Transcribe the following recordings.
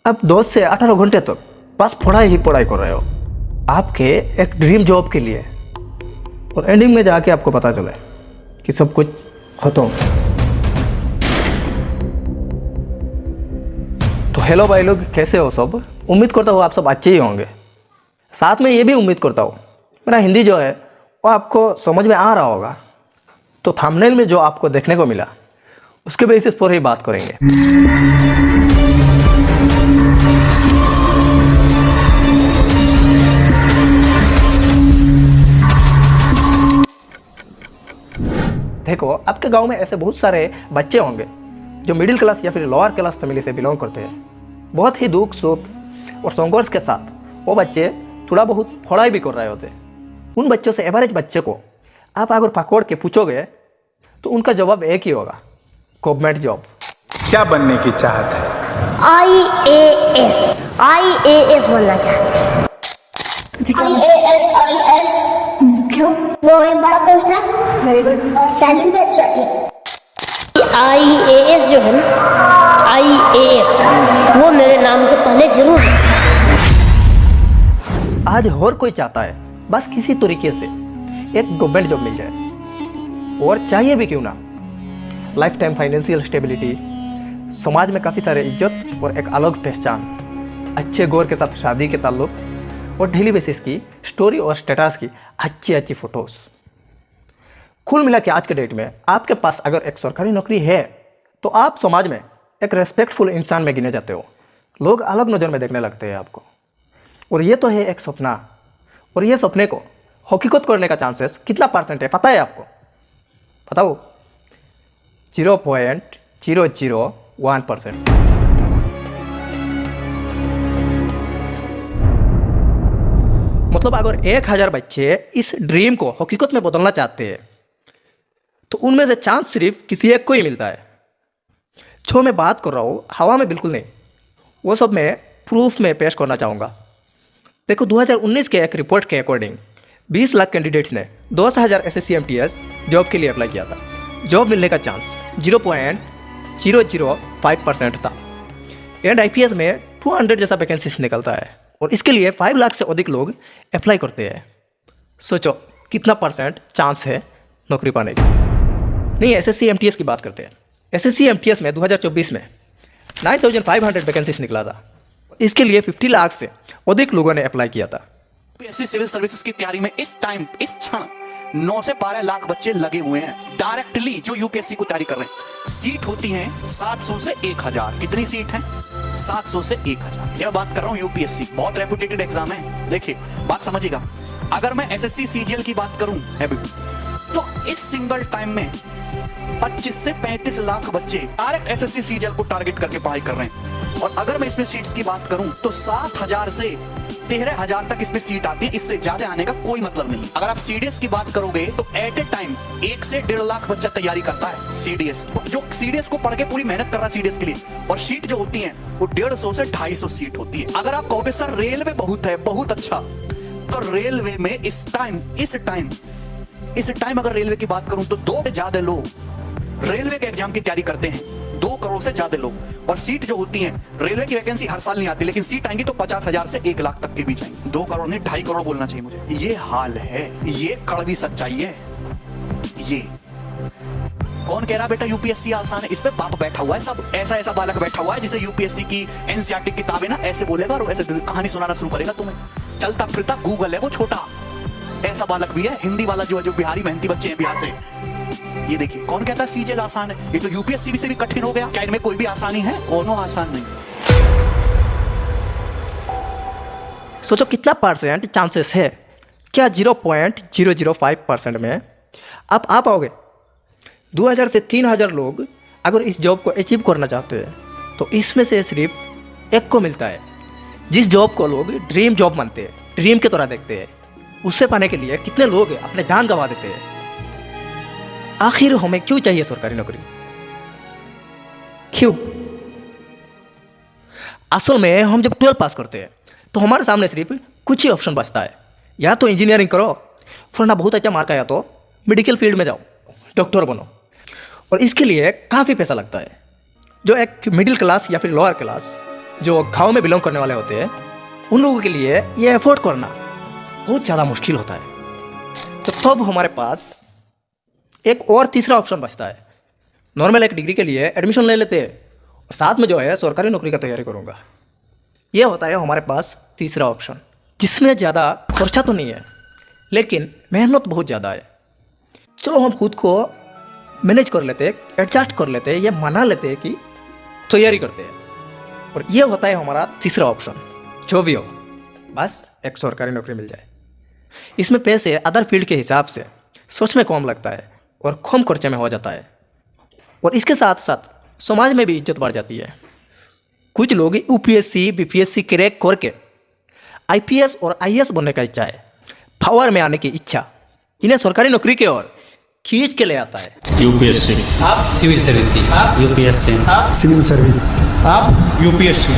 आप 10 से 18 घंटे तक बस पढ़ाई ही पढ़ाई कर रहे हो आपके एक ड्रीम जॉब के लिए, और एंडिंग में जाके आपको पता चले कि सब कुछ खत्म। तो हेलो भाई लोग, कैसे हो सब? उम्मीद करता हूँ आप सब अच्छे ही होंगे। साथ में ये भी उम्मीद करता हूँ मेरा हिंदी जो है वो आपको समझ में आ रहा होगा। तो थंबनेल में जो आपको देखने को मिला उसके बेसिस पर ही बात करेंगे। देखो, आपके गांव में ऐसे बहुत सारे बच्चे होंगे जो मिडिल क्लास या फिर लोअर क्लास फैमिली से बिलोंग करते हैं। बहुत ही दुख सुख और संघर्ष के साथ वो बच्चे थोड़ा बहुत पढ़ाई भी कर रहे होते हैं। उन बच्चों से एवरेज बच्चे को आप अगर पकड़ के पूछोगे तो उनका जवाब एक ही होगा, गवर्नमेंट जॉब। क्या बनने की चाहत है? आईएएस बनना चाहते हैं। आईएएस क्यों? वो एक बड़ा पोस्ट है। Very good. और सैलरी भी अच्छा है। आईएएस जो है ना, आईएएस वो मेरे नाम के पहले जरूर है। आज हर कोई चाहता है बस किसी तरीके से एक गवर्नमेंट जॉब मिल जाए, और चाहिए भी क्यों ना लाइफ टाइम फाइनेंशियल स्टेबिलिटी, समाज में काफ़ी सारे इज्जत और एक अलग पहचान, अच्छे गोर के साथ शादी के ताल्लुक और डेली बेसिस की स्टोरी और स्टेटस की अच्छी अच्छी फ़ोटोज़। कुल मिला के आज के डेट में आपके पास अगर एक सरकारी नौकरी है तो आप समाज में एक रेस्पेक्टफुल इंसान में गिने जाते हो। लोग अलग नज़र में देखने लगते हैं आपको। और ये तो है एक सपना, और ये सपने को हकीकत करने का चांसेस कितना % है पता है आपको? बताओ, 0.001%। मतलब अगर 1000 बच्चे इस ड्रीम को हकीकत में बदलना चाहते हैं तो उनमें से चांस सिर्फ किसी एक को ही मिलता है। जो मैं बात कर रहा हूँ हवा में बिल्कुल नहीं, वो सब मैं प्रूफ में पेश करना चाहूँगा। देखो, 2019 के एक रिपोर्ट के अकॉर्डिंग 20 लाख कैंडिडेट्स ने 10,000 SSC-MTS जॉब के लिए अप्लाई किया था। जॉब मिलने का चांस 0.005% था। एंड IPS में 200 जैसा वैकेंसीज निकलता है, और इसके लिए 5 लाख से अधिक लोग अप्लाई करते हैं। सोचो कितना % चांस है नौकरी पाने की। नहीं, SSC-MTS की बात करते हैं। SSC-MTS में 2024 में 9,500 वैकेंसीज निकला था। इसके लिए 50 लाख से अधिक लोगों ने अप्लाई किया था। यूपीएससी सिविल सर्विसेज की तैयारी में इस क्षण 9 से 12 लाख बच्चे लगे हुए हैं डायरेक्टली, जो यूपीएससी को तैयारी कर रहे हैं। सीट होती हैं 700 से 1000। कितनी सीट हैं? 700 से 1000। यह बात कर रहा हूं यूपीएससी, बहुत रेपुटेटेड एग्जाम है। देखिए बात समझिएगा, अगर मैं एसएससी सीजीएल की बात करूं तो इस सिंगल टाइम में 25 से 35 लाख बच्चे डायरेक्ट एसएससी सीजीएल को टारगेट करके पढ़ाई कर रहे हैं। और अगर मैं इसमें सीट्स की बात करूं तो 7000 से 13000 तक इसमें सीट आती है। इससे ज्यादा आने का कोई मतलब नहीं। अगर आप सीडीएस की बात करोगे तो एट ए टाइम 1 से 1.5 लाख बच्चा तैयारी करता है सीडीएस, जो सीडीएस को पढ़ के पूरी मेहनत कर रहा है सीडीएस के लिए। और सीट जो होती है वो 150 से 250 सीट होती है। अगर आप कहोगे सर रेलवे बहुत है, बहुत अच्छा, तो रेलवे में इस टाइम अगर रेलवे की बात करूं तो 2 से ज्यादा लोग रेलवे के एग्जाम की तैयारी करते हैं। 2 करोड़ से ज्यादा लोग। और सीट जो होती है, रेलवे की वैकेंसी हर साल नहीं आती, लेकिन सीट आएंगी तो 50,000 से 1 लाख तक के बीच आएंगी। 2 करोड़ नहीं, 2.5 करोड़ बोलना चाहिए मुझे। ये हाल है, ये कड़वी सच्चाई है। ये कौन कह रहा बेटा यूपीएससी आसान है? इस पे बाप बैठा हुआ है, सब ऐसा बालक बैठा हुआ है जिसे यूपीएससी की एनसीईआरटी किताबें ना ऐसे बोलेगा और ऐसे कहानी सुनाना शुरू करेगा तुम्हें। चलता फिरता गूगल है वो छोटा, ऐसा बालक भी है। हिंदी वाला जो बिहारी मेहनती बच्चे हैं बिहार से। ये देखिए, कौन कहता है सीजीएल आसान है? ये तो यूपीएससी से भी कठिन हो गया। क्या इनमें कोई भी आसानी है? कोनो आसान नहीं। सोचो कितना % चांसेस है? क्या 0.005% में आप आ पाओगे? 2000 से 3000 लोग अगर इस जॉब को अचीव करना चाहते हैं तो इसमें से सिर्फ एक को मिलता है। जिस जॉब को लोग ड्रीम जॉब मानते हैं, ड्रीम की तरह देखते हैं, उससे पाने के लिए कितने लोग अपने जान गंवा देते हैं। आखिर हमें क्यों चाहिए सरकारी नौकरी? क्यों? असल में हम जब 12 पास करते हैं तो हमारे सामने सिर्फ कुछ ही ऑप्शन बचता है। या तो इंजीनियरिंग करो, वरना बहुत अच्छा मार्क आया तो मेडिकल फील्ड में जाओ, डॉक्टर बनो। और इसके लिए काफ़ी पैसा लगता है, जो एक मिडिल क्लास या फिर लोअर क्लास जो गाँव में बिलोंग करने वाले होते हैं उन लोगों के लिए ये अफोर्ड करना बहुत ज़्यादा मुश्किल होता है। तो तब हमारे पास एक और तीसरा ऑप्शन बचता है। नॉर्मल एक डिग्री के लिए एडमिशन ले लेते हैं और साथ में जो है सरकारी नौकरी का तैयारी करूँगा। ये होता है हमारे पास तीसरा ऑप्शन, जिसमें ज़्यादा खर्चा तो नहीं है लेकिन मेहनत बहुत ज़्यादा है। चलो हम खुद को मैनेज कर लेते हैं, एडजस्ट कर लेते हैं, ये मना लेते हैं कि तैयारी करते हैं। और ये होता है हमारा तीसरा ऑप्शन, जो भी हो बस एक सरकारी नौकरी मिल जाए। इसमें पैसे अदर फील्ड के हिसाब से सोच में कम लगता है और कम खर्चे में हो जाता है। और इसके साथ साथ समाज में भी इज्जत बढ़ जाती है। कुछ लोग यूपीएससी बीपीएससी क्रैक करके आईपीएस और आईएएस बनने का इच्छा है, पावर में आने की इच्छा इन्हें सरकारी नौकरी की ओर खींच के ले आता है। यूपीएससी, आप सिविल सर्विस की, यूपीएससी, सिविल सर्विस, आप यूपीएससी,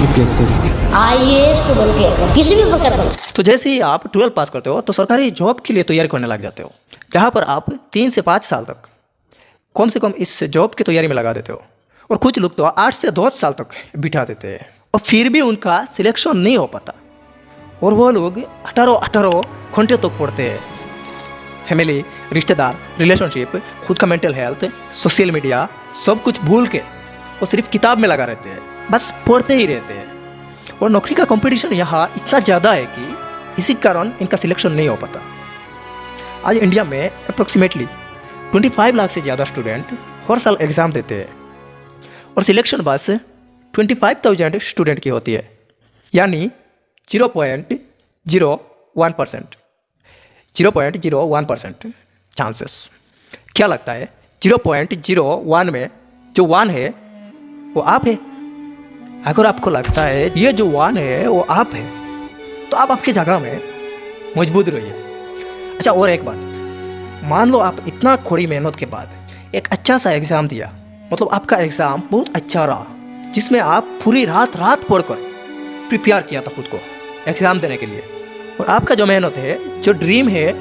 यूपीएससी, आईएएस तो बन के किसी भी प्रकार बन। तो जैसे ही आप 12 पास करते हो तो सरकारी जॉब के लिए तैयारी करने लग जाते हो, जहाँ पर आप 3 से 5 साल तक कम से कम इस जॉब की तैयारी में लगा देते हो। और कुछ लोग तो 8 से 10 साल तक बिठा देते हैं और फिर भी उनका सिलेक्शन नहीं हो पाता। और वो लोग 18 घंटे तक पढ़ते हैं। फैमिली, रिश्तेदार, रिलेशनशिप, खुद का मेंटल हेल्थ, सोशल मीडिया सब कुछ भूल के वो सिर्फ किताब में लगा रहते हैं, बस पढ़ते ही रहते हैं। और नौकरी का कंपटीशन यहाँ इतना ज़्यादा है कि इसी कारण इनका सिलेक्शन नहीं हो पाता। आज इंडिया में अप्रोक्सीमेटली 25 लाख से ज़्यादा स्टूडेंट हर साल एग्ज़ाम देते हैं और सिलेक्शन बस 25,000 स्टूडेंट की होती है, यानी 0.01%। 0.01% चांसेस। क्या लगता है 0.01 में जो 1 है वो आप है? अगर आपको लगता है ये जो 1 है वो आप है तो आप आपकी जगह में मजबूत रहिए। अच्छा, और एक बात, मान लो आप इतना कड़ी मेहनत के बाद एक अच्छा सा एग्ज़ाम दिया, मतलब आपका एग्ज़ाम बहुत अच्छा रहा, जिसमें आप पूरी रात पढ़कर प्रिपेयर किया था खुद को एग्ज़ाम देने के लिए, और आपका जो मेहनत है, जो ड्रीम है,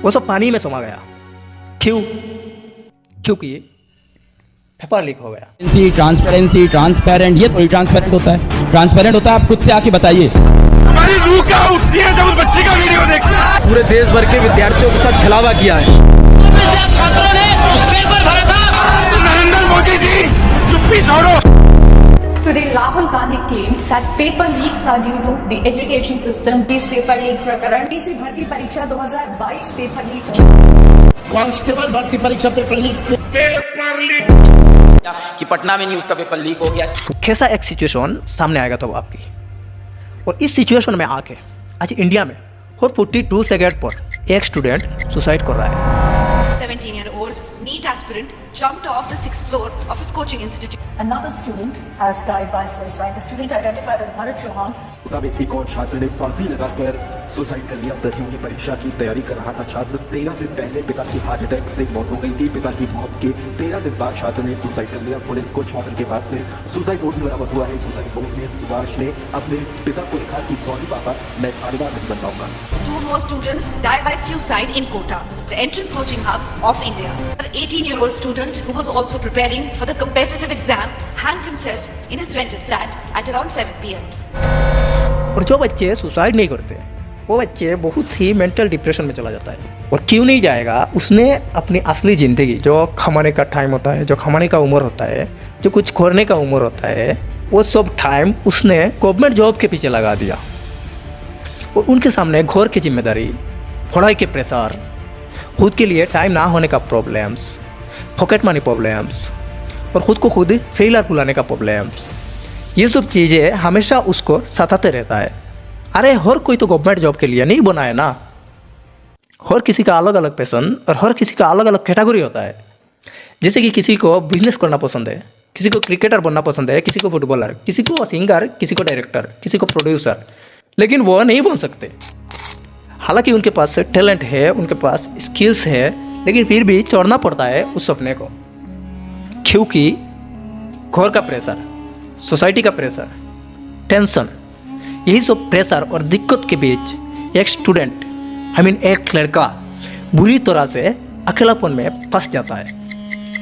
वो सब पानी में समा गया। क्यों? क्योंकि पेपर लीक हो गया। ट्रांसपेरेंसी, ट्रांसपेरेंट, ये थोड़ी ट्रांसपेरेंट होता है। ट्रांसपेरेंट होता है, आप खुद से आके बताइए। हमारी रूह क्या उठती है जब उस बच्चे का वीडियो देखते हैं। पूरे देश भर के विद्यार्थियों के साथ छलावा किया है। नरेंद्र मोदी जी चुप्पी छोड़ो। Today, Rahul Gandhi claimed that paper leaks are due to the education system. This paper leak प्रकरण तीसरी भर्ती परीक्षा 2022 पेपर लीक। कांस्टेबल भर्ती परीक्षा पेपर लीक कि पटना में न्यूज़ का पेपर लीक हो गया। कैसा एक सिचुएशन सामने आएगा तो आपकी, और इस सिचुएशन में आके आज इंडिया में हर 42 सेकंड पर एक स्टूडेंट सुसाइड कर रहा है। 17-year-old NEET aspirant jumped off the 6th floor of his coaching institute. Another student has died by suicide. The student identified as Bharat Chauhan. एक और छात्र ने फांसी लगाकर सुसाइड कर लिया। प्रतियोगी परीक्षा की तैयारी कर रहा था छात्र। 13 दिन पहले पिता की हार्ट अटैक से मौत हो गई थी। पिता की मौत के 13 दिन बाद छात्र ने सुसाइड कर लिया। पुलिस को छात्र के पास से सुसाइड नोट बरामद हुआ है। सुसाइड नोट में सुभाष ने अपने पिता को लिखा कि सॉरी पापा, मैं थानेदार नहीं बन पाऊंगा। 2 more students died by suicide in Kota, the entrance coaching hub of India. An 18-year-old student who was also preparing for the competitive exam hanged himself in his rented flat at around 7 p.m. और जो बच्चे suicide नहीं करते वो बच्चे बहुत ही mental depression में चला जाता है। और क्यों नहीं जाएगा? उसने अपनी असली ज़िंदगी, जो कमाने का टाइम होता है, जो कमाने का उम्र होता है, जो कुछ करने का उम्र होता है, वो सब टाइम उसने गवर्नमेंट जॉब के पीछे लगा दिया। और उनके सामने घर की जिम्मेदारी, पढ़ाई के प्रेशर, खुद के लिए टाइम ना होने का प्रॉब्लम्स, पॉकेट मनी प्रॉब्लम्स और ख़ुद को खुद फेलियर बुलाने का प्रॉब्लम्स, ये सब चीज़ें हमेशा उसको सताते रहता है। अरे हर कोई तो गवर्नमेंट जॉब के लिए नहीं बना है ना। हर किसी का अलग अलग पैशन और हर किसी का अलग अलग कैटेगरी होता है। जैसे कि किसी को बिजनेस करना पसंद है, किसी को क्रिकेटर बनना पसंद है, किसी को फुटबॉलर, किसी को सिंगर, किसी को डायरेक्टर, किसी को प्रोड्यूसर, लेकिन वो नहीं बन सकते। हालांकि उनके पास टैलेंट है, उनके पास स्किल्स है, लेकिन फिर भी छोड़ना पड़ता है उस सपने को, क्योंकि घर का प्रेशर, सोसाइटी का प्रेशर, टेंशन, यही सब प्रेशर और दिक्कत के बीच एक स्टूडेंट, एक लड़का बुरी तरह से अकेलापन में फंस जाता है।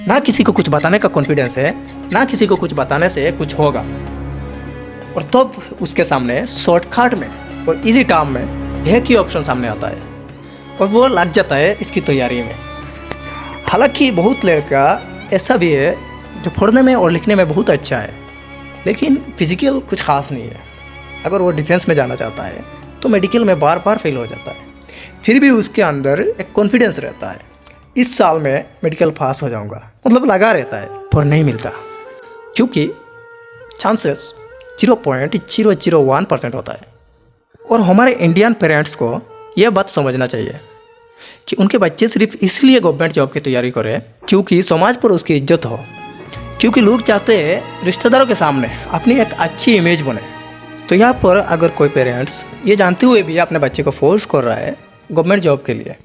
ना किसी को कुछ बताने का कॉन्फिडेंस है, ना किसी को कुछ बताने से कुछ होगा। और तब उसके सामने शॉर्टकट में और इजी टर्म में एक ही ऑप्शन सामने आता है और वो लग जाता है इसकी तैयारी में। हालांकि बहुत लड़का ऐसा भी है जो पढ़ने में और लिखने में बहुत अच्छा है, लेकिन फिजिकल कुछ खास नहीं है। अगर वो डिफेंस में जाना चाहता है तो मेडिकल में बार बार फेल हो जाता है, फिर भी उसके अंदर एक कॉन्फिडेंस रहता है, इस साल में मेडिकल पास हो जाऊंगा, मतलब लगा रहता है, पर नहीं मिलता क्योंकि चांसेस 0.001% होता है। और हमारे इंडियन पेरेंट्स को यह बात समझना चाहिए कि उनके बच्चे सिर्फ इसलिए गवर्नमेंट जॉब की तैयारी करें क्योंकि समाज पर उसकी इज्जत हो, क्योंकि लोग चाहते हैं रिश्तेदारों के सामने अपनी एक अच्छी इमेज बने। तो यहाँ पर अगर कोई पेरेंट्स ये जानते हुए भी अपने बच्चे को फोर्स कर रहा है गवर्नमेंट जॉब के लिए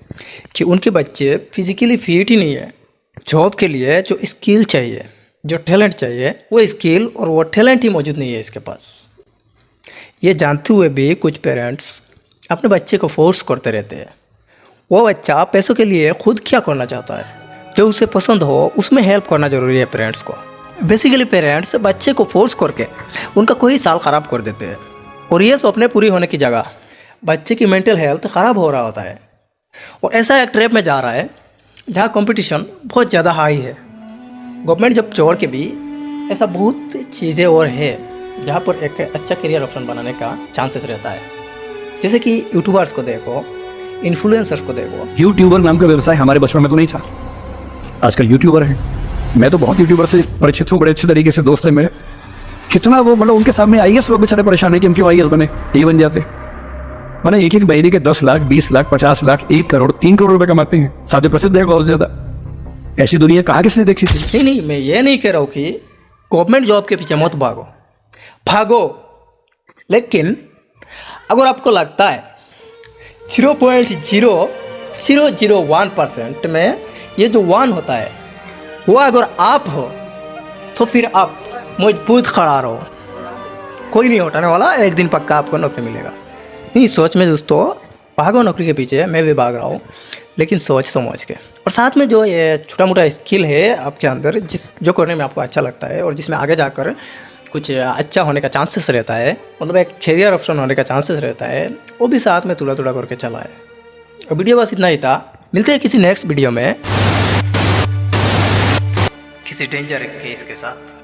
कि उनके बच्चे फिजिकली फिट ही नहीं है, जॉब के लिए जो स्किल चाहिए, जो टैलेंट चाहिए, वो स्किल और वो टैलेंट ही मौजूद नहीं है इसके पास, ये जानते हुए भी कुछ पेरेंट्स अपने बच्चे को फोर्स करते रहते हैं। वो बच्चा पैसों के लिए खुद क्या करना चाहता है, जो उसे पसंद हो उसमें हेल्प करना ज़रूरी है पेरेंट्स को। बेसिकली पेरेंट्स बच्चे को फोर्स करके उनका कोई साल ख़राब कर देते हैं और ये सपने पूरी होने की जगह बच्चे की मेंटल हेल्थ ख़राब हो रहा होता है और ऐसा एक ट्रैप में जा रहा है जहाँ कंपटीशन बहुत ज़्यादा हाई है। गवर्नमेंट जॉब छोड़ के भी ऐसा बहुत चीज़ें और है जहाँ पर एक अच्छा करियर ऑप्शन बनाने का चांसेस रहता है, जैसे कि यूट्यूबर्स को देखो, इन्फ्लुएंसर्स को देखो। यूट्यूबर नाम का व्यवसाय हमारे बचपन में तो नहीं था, आजकल यूट्यूबर है। मैं तो बहुत यूट्यूबर से परिचित हूँ, बड़े अच्छे तरीके से दोस्त हैं मेरे। कितना वो मतलब उनके सामने आईएएस लोग बेचारे परेशान है कि हम क्यों आईएएस बने, ये बन जाते। मैंने एक महीने के 10 लाख 20 लाख 50 लाख 1 करोड़ 3 करोड़ रुपए कमाते हैं, साथ प्रसिद्ध है बहुत ज्यादा। ऐसी दुनिया कहाँ किसने देखी थी? नहीं, मैं ये नहीं कह रहा हूँ कि गवर्नमेंट जॉब के पीछे मत भागो, लेकिन अगर आपको लगता है 0.0001% में ये जो 1 होता है वो अगर आप हो तो फिर आप मजबूत खड़ा रहो, कोई नहीं हटाने वाला, एक दिन पक्का आपको नौकरी मिलेगा। नहीं, सोच में दोस्तों भागो नौकरी के पीछे, मैं भी भाग रहा हूँ, लेकिन सोच समझ के। और साथ में जो ये छोटा मोटा स्किल है आपके अंदर, जो करने में आपको अच्छा लगता है और जिसमें आगे जाकर कुछ अच्छा होने का चांसेस रहता है, मतलब एक करियर ऑप्शन होने का चांसेस रहता है, वो भी साथ में थोड़ा थोड़ा करके चला है। और वीडियो बस इतना ही था, मिलते हैं किसी नेक्स्ट वीडियो में किसी डेंजर केस के साथ।